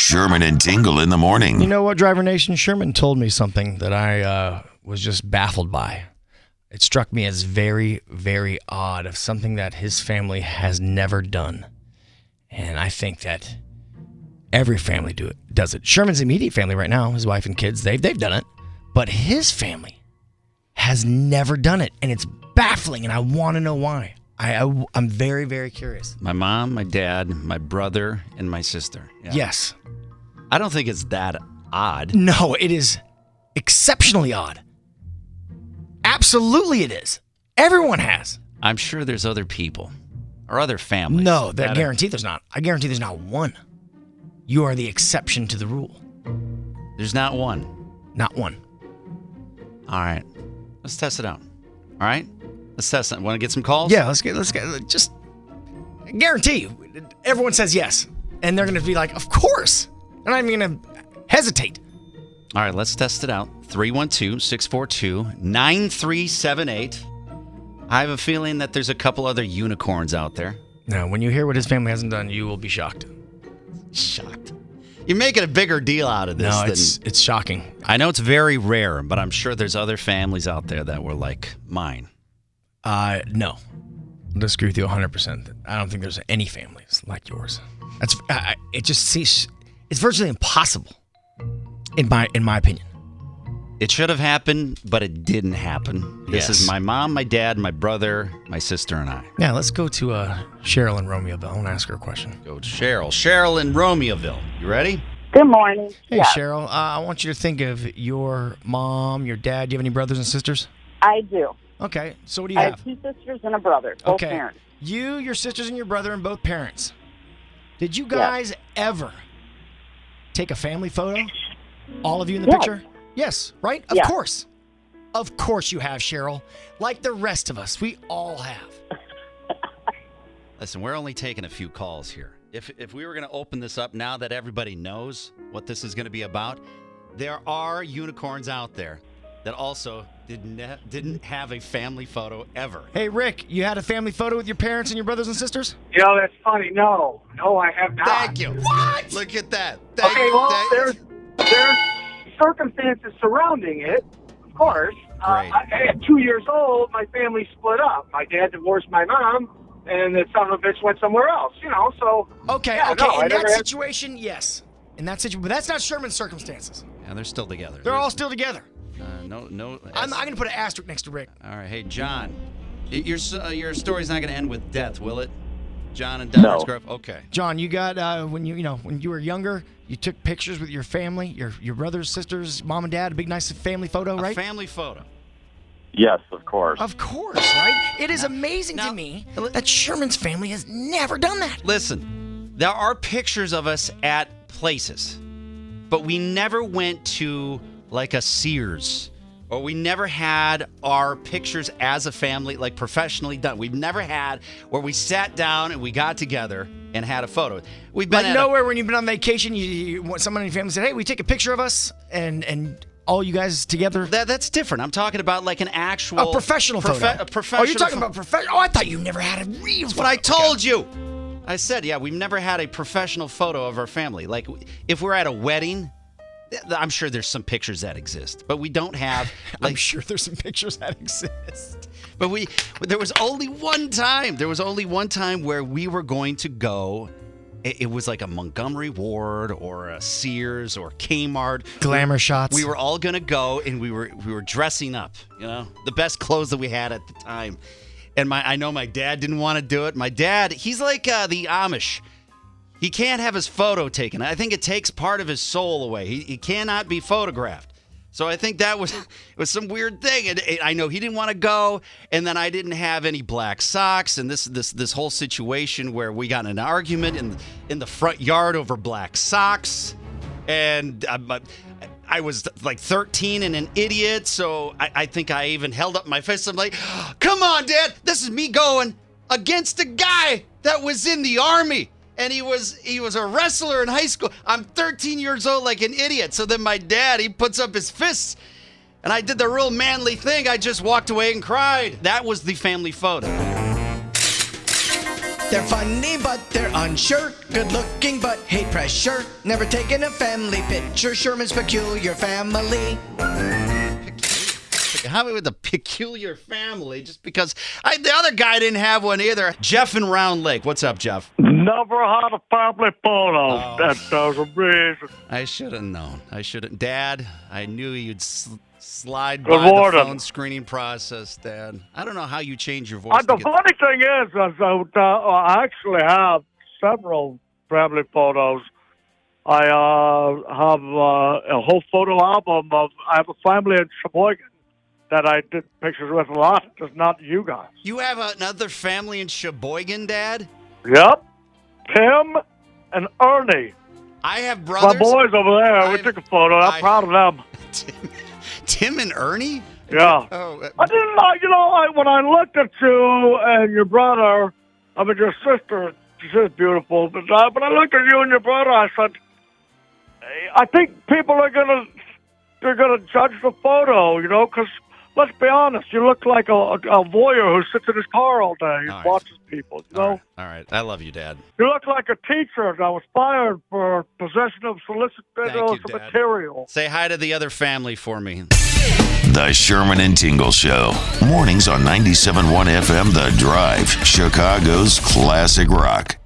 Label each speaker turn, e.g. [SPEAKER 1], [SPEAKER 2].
[SPEAKER 1] Sherman and Tingle in the morning.
[SPEAKER 2] You know what, Driver Nation? Sherman told me something that I was just baffled by. It struck me as very, very odd, of something that his family has never done. And I think that every family does it. Sherman's immediate family right now, his wife and kids, they've done it. But his family has never done it. And it's baffling, and I want to know why. I'm very, very curious.
[SPEAKER 3] My mom, my dad, my brother, and my sister. Yeah.
[SPEAKER 2] Yes.
[SPEAKER 3] I don't think it's that odd.
[SPEAKER 2] No, it is exceptionally odd. Absolutely it is. Everyone has.
[SPEAKER 3] I'm sure there's other people or other families.
[SPEAKER 2] No, I guarantee there's not. I guarantee there's not one. You are the exception to the rule.
[SPEAKER 3] There's not one.
[SPEAKER 2] Not one.
[SPEAKER 3] All right. Let's test it out. All right? Let's test it. Want to get some calls?
[SPEAKER 2] Yeah, let's get just I guarantee you, everyone says yes. And they're going to be like, of course. They're not even going to hesitate.
[SPEAKER 3] All right, let's test it out. 312-642-9378. I have a feeling that there's a couple other unicorns out there.
[SPEAKER 2] Now, when you hear what his family hasn't done, you will be shocked.
[SPEAKER 3] Shocked. You're making a bigger deal out of this.
[SPEAKER 2] No, it's shocking.
[SPEAKER 3] I know it's very rare, but I'm sure there's other families out there that were like mine.
[SPEAKER 2] No. I'll disagree with you 100%. I don't think there's any families like yours. It's virtually impossible, in my opinion.
[SPEAKER 3] It should have happened, but it didn't happen. This is my mom, my dad, my brother, my sister, and I.
[SPEAKER 2] Yeah, let's go to Cheryl in Romeoville. I want to ask her a question.
[SPEAKER 3] Go to Cheryl. Cheryl in Romeoville. You ready?
[SPEAKER 4] Good morning.
[SPEAKER 2] Hey, yes. Cheryl. I want you to think of your mom, your dad. Do you have any brothers and sisters?
[SPEAKER 4] I do.
[SPEAKER 2] Okay, so what do you
[SPEAKER 4] have? I have two sisters and a brother, both parents.
[SPEAKER 2] You, your sisters, and your brother, and both parents. Did you guys ever take a family photo? All of you in the picture? Yes, right? Of course. Of course you have, Cheryl. Like the rest of us. We all have.
[SPEAKER 3] Listen, we're only taking a few calls here. If we were going to open this up now that everybody knows what this is going to be about, there are unicorns out there that also didn't have a family photo ever.
[SPEAKER 2] Hey, Rick, you had a family photo with your parents and your brothers and sisters?
[SPEAKER 5] You know, that's funny. No, I have not.
[SPEAKER 3] Thank you. What? Look at that.
[SPEAKER 5] There's circumstances surrounding it, of course. At 2 years old, my family split up. My dad divorced my mom, and the son of a bitch went somewhere else, so...
[SPEAKER 2] Okay. In that situation, yes. In that situation, but that's not Sherman's circumstances.
[SPEAKER 3] Yeah, they're still together.
[SPEAKER 2] They're all still together.
[SPEAKER 3] No.
[SPEAKER 2] I'm going to put an asterisk next to Rick.
[SPEAKER 3] All right. Hey, John, your story's not going to end with death, will it? John and Downers Grove? Okay.
[SPEAKER 2] John, you got, when you were younger, you took pictures with your family, your brothers, sisters, mom and dad, a big, nice family photo, right?
[SPEAKER 3] A family photo.
[SPEAKER 6] Yes, of course.
[SPEAKER 2] Of course, right? It is amazing to me that Sherman's family has never done that.
[SPEAKER 3] Listen, there are pictures of us at places, but we never went to like a Sears, or we never had our pictures as a family, like professionally done. We've never had where we sat down and we got together and had a photo. We've been
[SPEAKER 2] like nowhere when you've been on vacation, someone in your family said, "Hey, we take a picture of us and all you guys together."
[SPEAKER 3] That's different. I'm talking about like an actual
[SPEAKER 2] professional photo.
[SPEAKER 3] A professional.
[SPEAKER 2] Oh, you're talking about professional. Oh, I thought you never had a real.
[SPEAKER 3] That's what I told you. I said, we've never had a professional photo of our family. Like if we're at a wedding. I'm sure there's some pictures that exist, but we don't have.
[SPEAKER 2] I'm sure there's some pictures that exist.
[SPEAKER 3] But there was only one time. There was only one time where we were going to go. It was like a Montgomery Ward or a Sears or Kmart.
[SPEAKER 2] Glamour shots.
[SPEAKER 3] We were all gonna go, and we were dressing up. The best clothes that we had at the time. And I know my dad didn't want to do it. My dad, he's like the Amish. He can't have his photo taken. I think it takes part of his soul away. He cannot be photographed. So I think that was some weird thing. And I know he didn't want to go, and then I didn't have any black socks, and this whole situation where we got in an argument in the front yard over black socks, and I was like 13 and an idiot, so I think I even held up my fist. I'm like, "Come on, Dad, this is me going against a guy that was in the Army." And he was a wrestler in high school. I'm 13 years old like an idiot. So then my dad, he puts up his fists. And I did the real manly thing. I just walked away and cried. That was the family photo.
[SPEAKER 7] They're funny, but they're unsure. Good looking, but hate pressure. Never taken a family picture. Sherman's peculiar family.
[SPEAKER 3] How with the peculiar family? Just because the other guy didn't have one either. Jeff in Round Lake. What's up, Jeff?
[SPEAKER 5] Never had a family photo.
[SPEAKER 3] Oh.
[SPEAKER 5] That's a reason.
[SPEAKER 3] I should have known. I shouldn't. Dad, I knew you'd slide
[SPEAKER 5] Good
[SPEAKER 3] by
[SPEAKER 5] morning.
[SPEAKER 3] the phone screening process, Dad. I don't know how you change your voice.
[SPEAKER 5] The funny thing is I actually have several family photos. I have a whole photo album I have a family in Sheboygan that I did pictures with a lot, just not you guys.
[SPEAKER 3] You have another family in Sheboygan, Dad?
[SPEAKER 5] Yep. Tim and Ernie.
[SPEAKER 3] I have brothers.
[SPEAKER 5] My boys over there. We took a photo. I'm proud of them.
[SPEAKER 3] Tim and Ernie?
[SPEAKER 5] Yeah.
[SPEAKER 3] Oh,
[SPEAKER 5] I didn't like, when I looked at you and your brother, your sister, she's beautiful, but when I looked at you and your brother, I said, I think people are they're gonna judge the photo, because let's be honest, you look like a voyeur who sits in his car all day and watches people,
[SPEAKER 3] All right. I love you, Dad.
[SPEAKER 5] You look like a teacher that was fired for possession of solicit material.
[SPEAKER 3] Say hi to the other family for me.
[SPEAKER 1] The Sherman and Tingle Show. Mornings on 97.1 FM The Drive, Chicago's classic rock.